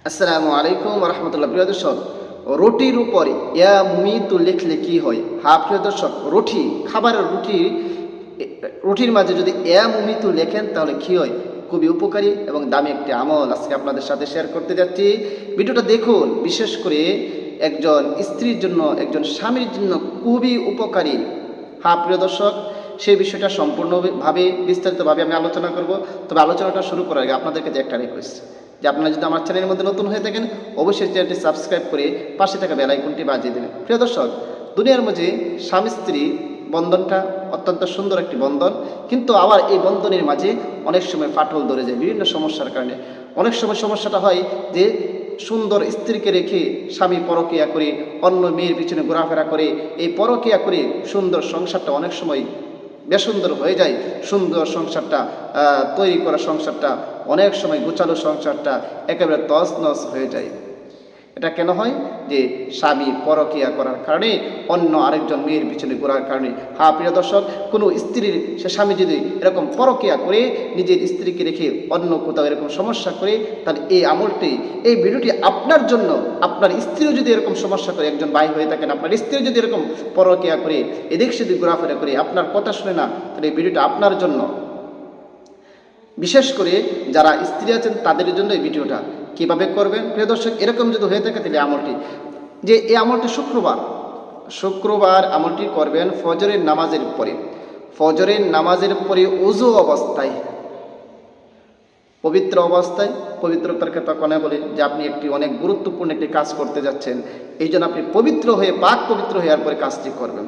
আসসালামু আলাইকুম রহমতুল্লাহ। প্রিয় দর্শক, রুটির উপর ইয়া মুমিতু লিখলে কি হয়? প্রিয় দর্শক, রুটি খাবারের রুটির মাঝে যদি ইয়া মুমিতু লেখেন তাহলে কি হয়? খুবই উপকারী এবং দামি একটি আমল আজকে আপনাদের সাথে শেয়ার করতে যাচ্ছি। ভিডিওটা দেখুন, বিশেষ করে একজন স্ত্রীর জন্য, একজন স্বামীর জন্য খুবই উপকারী। প্রিয় দর্শক, সেই বিষয়টা সম্পূর্ণভাবে বিস্তারিতভাবে আমি আলোচনা করব। তবে আলোচনাটা শুরু করার আগে আপনাদের কাছে একটা রিকোয়েস্ট, যে আপনারা যদি আমার চ্যানেলের মধ্যে নতুন হয়ে থাকেন অবশ্যই চ্যানেলটি সাবস্ক্রাইব করে পাশে থাকা বেল আইকনটি বাজিয়ে দেবেন। প্রিয় দর্শক, দুনিয়ার মধ্যে স্বামী স্ত্রী বন্ধনটা অত্যন্ত সুন্দর একটি বন্ধন, কিন্তু আবার এই বন্ধনের মাঝে অনেক সময় ফাটল ধরে যায় বিভিন্ন সমস্যার কারণে। অনেক সময় সমস্যাটা হয় যে সুন্দর স্ত্রীকে রেখে স্বামী পরকীয়া করে অন্য মেয়ের পিছনে ঘোরাফেরা করে, এই পরকীয়া করে সুন্দর সংসারটা অনেক সময় বেসুন্দর হয়ে যায়। সুন্দর সংসারটা তৈরি করা সংসারটা অনেক সময় গোছালো সংসারটা একেবারে তছনছ হয়ে যায়। এটা কেন হয়? যে স্বামী পরকীয়া করার কারণে, অন্য আরেকজন মেয়ের পিছনে ঘোরার কারণে। প্রিয় দর্শক, কোনো স্ত্রীর সে স্বামী যদি এরকম পরকীয়া করে নিজের স্ত্রীকে রেখে অন্য কোথাও এরকম সমস্যা করে, তাহলে এই আমলটি, এই ভিডিওটি আপনার জন্য। আপনার স্ত্রীও যদি এরকম সমস্যা করে, একজন ভাই হয়ে থাকেন, আপনার স্ত্রীও যদি এরকম পরকীয়া করে এদিক সেদিক ঘোরাফেরা করে আপনার কথা শুনে না, তাহলে এই ভিডিওটা আপনার জন্য। বিশেষ করে যারা স্ত্রী আছেন তাদের জন্য এই ভিডিওটা। কীভাবে করবেন প্রিয় দর্শক? এরকম যদি হয়ে থাকে তাহলে আমলটি, যে এই আমলটি শুক্রবার আমলটি করবেন ফজরের নামাজের পরে। ফজরের নামাজের পরে ওযু অবস্থায়, পবিত্র অবস্থায়, পবিত্রতার কথা কোনে বলে যে আপনি একটি অনেক গুরুত্বপূর্ণ একটি কাজ করতে যাচ্ছেন, এই জন্য আপনি পবিত্র হয়ে, পাক পবিত্র হয়ে এরপরে কাজটি করবেন।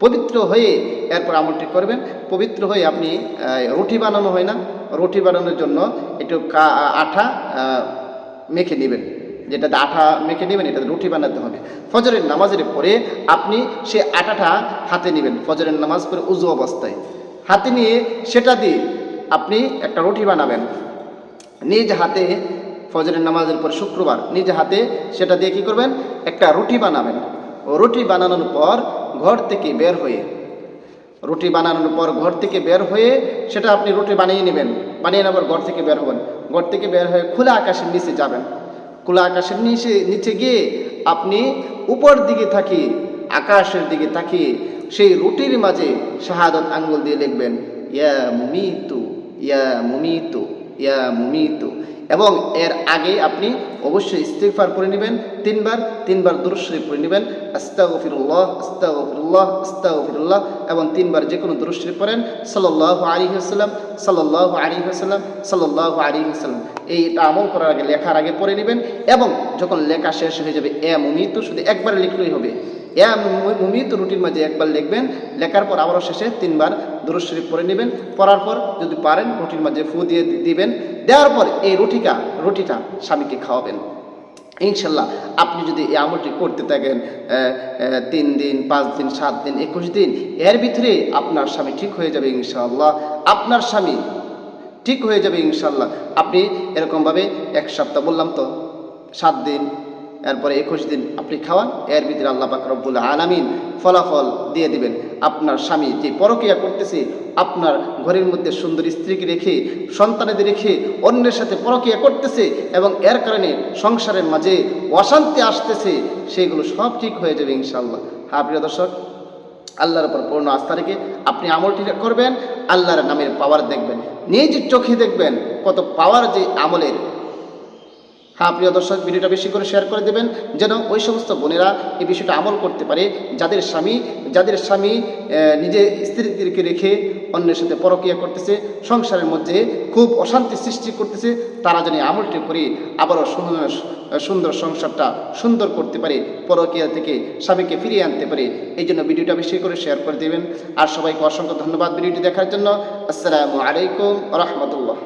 পবিত্র হয়ে এরপর আমলটি করবেন। পবিত্র হয়ে আপনি রুটি বানানো হয় না, রুটি বানানোর জন্য একটু আঠা মেখে নেবেন, যেটাতে আঠা মেখে নেবেন, এটাতে রুটি বানাতে হবে। ফজরের নামাজের পরে আপনি সে আটাটা হাতে নেবেন। ফজরের নামাজ পড়ে উযু অবস্থায় হাতে নিয়ে সেটা দিয়ে আপনি একটা রুটি বানাবেন নিজ হাতে। ফজরের নামাজের পর শুক্রবার নিজ হাতে সেটা দিয়ে কী করবেন? একটা রুটি বানাবেন। রুটি বানানোর পর ঘর থেকে বের হয়ে, রুটি বানানোর পর ঘর থেকে বের হয়ে সেটা আপনি রুটি বানিয়ে নেবেন। বানিয়ে নেবার ঘর থেকে বের হবেন। ঘর থেকে বের হয়ে খোলা আকাশের নিচে যাবেন। খোলা আকাশের নিচে গিয়ে আপনি উপর দিকে তাকিয়ে, আকাশের দিকে তাকিয়ে সেই রুটির মাঝে শাহাদাত আঙ্গুল দিয়ে লিখবেন ইয়া মুমিতু, ইয়া মুমিতু, ইয়া মুমিতু। এবং এর আগে আপনি অবশ্যই ইস্তিগফার পড়ে নেবেন তিনবার দুরূদ শরীফ পড়ে নেবেন, আস্তাগফিরুল্লাহ, আস্তাগফিরুল্লাহ, আস্তাগফিরুল্লাহ। এবং তিনবার যে কোনো দুরূদ শরীফ পড়েন, সাল্লাল্লাহু আলাইহি ওয়াসাল্লাম, সাল্লাল্লাহু আলাইহি ওয়াসাল্লাম, সাল্লাল্লাহু আলাইহি ওয়াসাল্লাম। এইটা আমল করার আগে, লেখার আগে পড়ে নেবেন। এবং যখন লেখা শেষ হয়ে যাবে, এ মুমিতু শুধু একবার লিখলেই হবে। ইয়া মুমিতু রুটির মাঝে একবার লিখবেন। লেখার পর আবারও শেষে তিনবার দুরূদ শরীফ পড়ে নেবেন। পড়ার পর যদি পারেন রুটির মাঝে ফু দিয়ে দিবেন। দেওয়ার পর এই রুটিটা স্বামীকে খাওয়াবেন। ইনশাল্লাহ আপনি যদি এই আমলটি করতে থাকেন 3 দিন, 5 দিন, 7 দিন, 21 দিন, এর ভিতরে আপনার স্বামী ঠিক হয়ে যাবে ইনশাআল্লাহ। আপনার স্বামী ঠিক হয়ে যাবে ইনশাআল্লাহ। আপনি এরকমভাবে 1 সপ্তাহ, বললাম তো 7 দিন, এরপরে 21 দিন আপনি খাওয়ান। এর ভিতরে আল্লাহ পাক রব্বুল আলামিন ফলাফল দিয়ে দিবেন। আপনার স্বামী যে পরকীয়া করতেছে, আপনার ঘরের মধ্যে সুন্দর স্ত্রীকে রেখে, সন্তানেদের রেখে অন্যের সাথে পরকীয়া করতেছে এবং এর কারণে সংসারের মাঝে অশান্তি আসতেছে, সেগুলো সব ঠিক হয়ে যাবে ইনশাআল্লাহ। প্রিয় দর্শক, আল্লাহর উপর পূর্ণ আস্থা রেখে আপনি আমলটি করবেন। আল্লাহর নামের পাওয়ার দেখবেন, নিজ চোখে দেখবেন কত পাওয়ার যে আমলের। প্রিয় দর্শক, ভিডিওটা বেশি করে শেয়ার করে দেবেন, যেন ওই সমস্ত বোনেরা এই বিষয়টা আমল করতে পারে, যাদের স্বামী নিজে স্ত্রীদেরকে রেখে অন্যের সাথে পরকীয়া করতেছে, সংসারের মধ্যে খুব অশান্তি সৃষ্টি করতেছে, তারা যেন আমলটি করে আবারও সুন্দর সংসারটা সুন্দর করতে পারে, পরকীয়া থেকে স্বামীকে ফিরিয়ে আনতে পারে। এই জন্য ভিডিওটা বেশি করে শেয়ার করে দেবেন। আর সবাইকে অসংখ্য ধন্যবাদ ভিডিওটি দেখার জন্য। আসসালামু আলাইকুম ওয়া রাহমাতুল্লাহ।